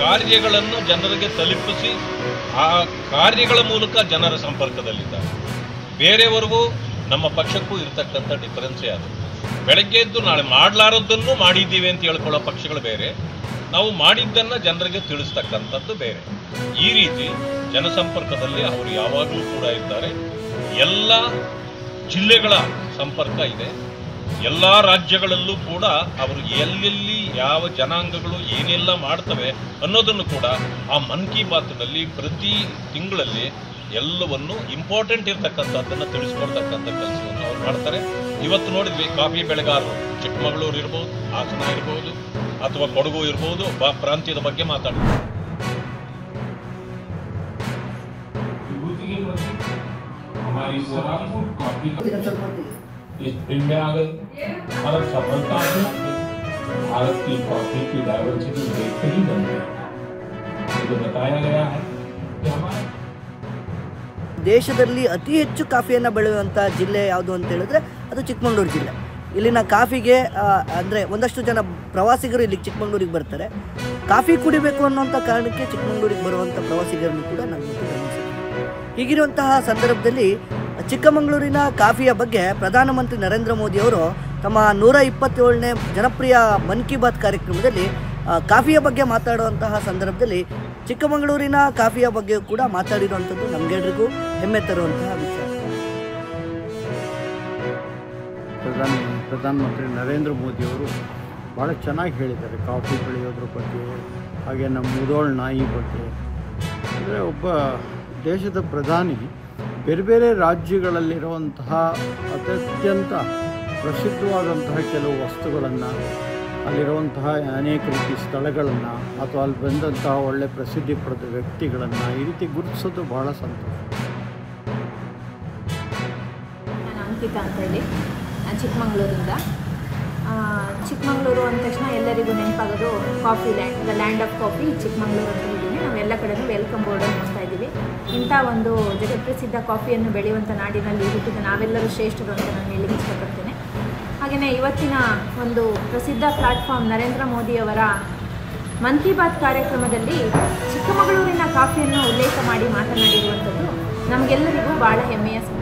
ಕಾರ್ಯಗಳನ್ನು ಜನರಿಗೆ ತಲುಪಿಸಿ ಆ ಕಾರ್ಯಗಳ ಮೂಲಕ ಜನರ ಸಂಪರ್ಕದಲ್ಲಿದ್ದಾರೆ. ಬೇರೆಯವರೆಗೂ ನಮ್ಮ ಪಕ್ಷಕ್ಕೂ ಇರತಕ್ಕಂಥ ಡಿಫರೆನ್ಸೇ ಅದು. ಬೆಳಗ್ಗೆ ಎದ್ದು ನಾಳೆ ಮಾಡಲಾರದ್ದನ್ನು ಮಾಡಿದ್ದೀವಿ ಅಂತ ಹೇಳ್ಕೊಳ್ಳೋ ಪಕ್ಷಗಳು ಬೇರೆ, ನಾವು ಮಾಡಿದ್ದನ್ನು ಜನರಿಗೆ ತಿಳಿಸ್ತಕ್ಕಂಥದ್ದು ಬೇರೆ. ಈ ರೀತಿ ಜನಸಂಪರ್ಕದಲ್ಲಿ ಅವರು ಯಾವಾಗಲೂ ಕೂಡ ಇದ್ದಾರೆ. ಎಲ್ಲ ಜಿಲ್ಲೆಗಳ ಸಂಪರ್ಕ ಇದೆ. ಎಲ್ಲ ರಾಜ್ಯಗಳಲ್ಲೂ ಕೂಡ ಅವರು ಎಲ್ಲೆಲ್ಲಿ ಯಾವ ಜನಾಂಗಗಳು ಏನೆಲ್ಲ ಮಾಡ್ತವೆ ಅನ್ನೋದನ್ನು ಕೂಡ ಆ ಮನ್ ಕಿ ಬಾತ್ನಲ್ಲಿ ಪ್ರತಿ ತಿಂಗಳಲ್ಲಿ ಎಲ್ಲವನ್ನು ಇಂಪಾರ್ಟೆಂಟ್ ಇರ್ತಕ್ಕಂಥದ್ದನ್ನು ತಿಳಿಸ್ಕೊಡ್ತಕ್ಕಂಥ ಕೆಲಸವನ್ನು ಅವ್ರು ಮಾಡ್ತಾರೆ. ಇವತ್ತು ನೋಡಿದ್ವಿ, ಕಾಫಿ ಬೆಳೆಗಾರರು ಚಿಕ್ಕಮಗಳೂರು ಇರ್ಬೋದು, ಹಾಸನ ಇರ್ಬೋದು, ಅಥವಾ ಕೊಡಗು ಇರ್ಬೋದು, ಪ್ರಾಂತ್ಯದ ಬಗ್ಗೆ ಮಾತಾಡ್ತಾರೆ. इस फील्ड में आ गई और सफलता से भारत की कॉफी की डाइवर्सिटी देखते ही बन गई। मुझे बताया गया है कि हमारे ದೇಶದಲ್ಲಿ ಅತಿ ಹೆಚ್ಚು ಕಾಫಿಯನ್ನು ಬೆಳೆಯುವಂಥ ಜಿಲ್ಲೆ ಯಾವುದು ಅಂತ ಹೇಳಿದ್ರೆ ಅದು ಚಿಕ್ಕಮಗಳೂರು ಜಿಲ್ಲೆ. ಇಲ್ಲಿನ ಕಾಫಿಗೆ ಅಂದರೆ ಒಂದಷ್ಟು ಜನ ಪ್ರವಾಸಿಗರು ಇಲ್ಲಿಗೆ ಚಿಕ್ಕಮಗಳೂರಿಗೆ ಬರ್ತಾರೆ. ಕಾಫಿ ಕುಡಿಬೇಕು ಅನ್ನೋಂಥ ಕಾರಣಕ್ಕೆ ಚಿಕ್ಕಮಗಳೂರಿಗೆ ಬರುವಂಥ ಪ್ರವಾಸಿಗರನ್ನು ಕೂಡ ನಾವು ಗಮನಿಸಿದ್ದೀವಿ. ಹೀಗಿರುವಂತಹ ಸಂದರ್ಭದಲ್ಲಿ ಚಿಕ್ಕಮಗಳೂರಿನ ಕಾಫಿಯ ಬಗ್ಗೆ ಪ್ರಧಾನಮಂತ್ರಿ ನರೇಂದ್ರ ಮೋದಿಯವರು ತಮ್ಮ 127ನೇ ಜನಪ್ರಿಯ ಮನ್ ಕಿ ಬಾತ್ ಕಾರ್ಯಕ್ರಮದಲ್ಲಿ ಕಾಫಿಯ ಬಗ್ಗೆ ಮಾತಾಡುವಂತಹ ಸಂದರ್ಭದಲ್ಲಿ ಚಿಕ್ಕಮಗಳೂರಿನ ಕಾಫಿಯ ಬಗ್ಗೆ ಕೂಡ ಮಾತಾಡಿರುವಂಥದ್ದು ನಮಗೆಲ್ಲರಿಗೂ ಹೆಮ್ಮೆ ತರುವಂತಹ ವಿಚಾರ. ಪ್ರಧಾನಮಂತ್ರಿ ನರೇಂದ್ರ ಮೋದಿಯವರು ಭಾಳ ಚೆನ್ನಾಗಿ ಹೇಳಿದ್ದಾರೆ ಕಾಫಿ ಬೆಳೆಯೋದ್ರ ಬಗ್ಗೆ, ಹಾಗೆ ನಮ್ಮ ಮುಧೋಳ್ ನಾಯಿ ಬಗ್ಗೆ. ಅಂದರೆ ಒಬ್ಬ ದೇಶದ ಪ್ರಧಾನಿ ಬೇರೆ ಬೇರೆ ರಾಜ್ಯಗಳಲ್ಲಿರುವಂತಹ ಅತ್ಯಂತ ಪ್ರಸಿದ್ಧವಾದಂತಹ ಕೆಲವು ವಸ್ತುಗಳನ್ನು, ಅಲ್ಲಿರುವಂತಹ ಅನೇಕ ರೀತಿ ಸ್ಥಳಗಳನ್ನು, ಅಥವಾ ಅಲ್ಲಿ ಬಂದಂತಹ ಒಳ್ಳೆ ಪ್ರಸಿದ್ಧಿ ಪಡೆದ ವ್ಯಕ್ತಿಗಳನ್ನು ಈ ರೀತಿ ಗುರುತಿಸೋದು ಬಹಳ ಸಂತೋಷ. ನಾನು ಅಂಕಿತಾ ಅಂತ ಹೇಳಿ, ನಾನು ಚಿಕ್ಕಮಗಳೂರಿಂದ. ಚಿಕ್ಕಮಗಳೂರು ಅಂದ ತಕ್ಷಣ ಎಲ್ಲರಿಗೂ ನೆನಪಾಗೋದು coffee land, the land of coffee Chikkamagaluru ಅಂತ ಹೇಳಿದ್ದೀನಿ. ನಾವು ಎಲ್ಲ ಕಡೆಯೂ ವೆಲ್ಕಮ್ ಬೋರ್ಡನ್ನು ನೋಡ್ತಾ ಇದ್ದೀವಿ. ಇಂಥ ಒಂದು ಜಗತ್ಪ್ರಸಿದ್ಧ ಕಾಫಿಯನ್ನು ಬೆಳೆಯುವಂಥ ನಾಡಿನಲ್ಲಿ ಹುಟ್ಟಿದ ನಾವೆಲ್ಲರೂ ಶ್ರೇಷ್ಠರು ಅಂತ ನಾನು ಹೇಳಲಿಕ್ಕೆ ಇಷ್ಟಪಡ್ತೇನೆ. ಹಾಗೆಯೇ ಇವತ್ತಿನ ಒಂದು ಪ್ರಸಿದ್ಧ ಪ್ಲಾಟ್ಫಾರ್ಮ್ ನರೇಂದ್ರ ಮೋದಿಯವರ ಮನ್ ಕಿ ಬಾತ್ ಕಾರ್ಯಕ್ರಮದಲ್ಲಿ ಚಿಕ್ಕಮಗಳೂರಿನ ಕಾಫಿಯನ್ನು ಉಲ್ಲೇಖ ಮಾಡಿ ಮಾತನಾಡಿರುವಂಥದ್ದು ನಮಗೆಲ್ಲರಿಗೂ ಭಾಳ ಹೆಮ್ಮೆಯ ಸಂಗತಿ.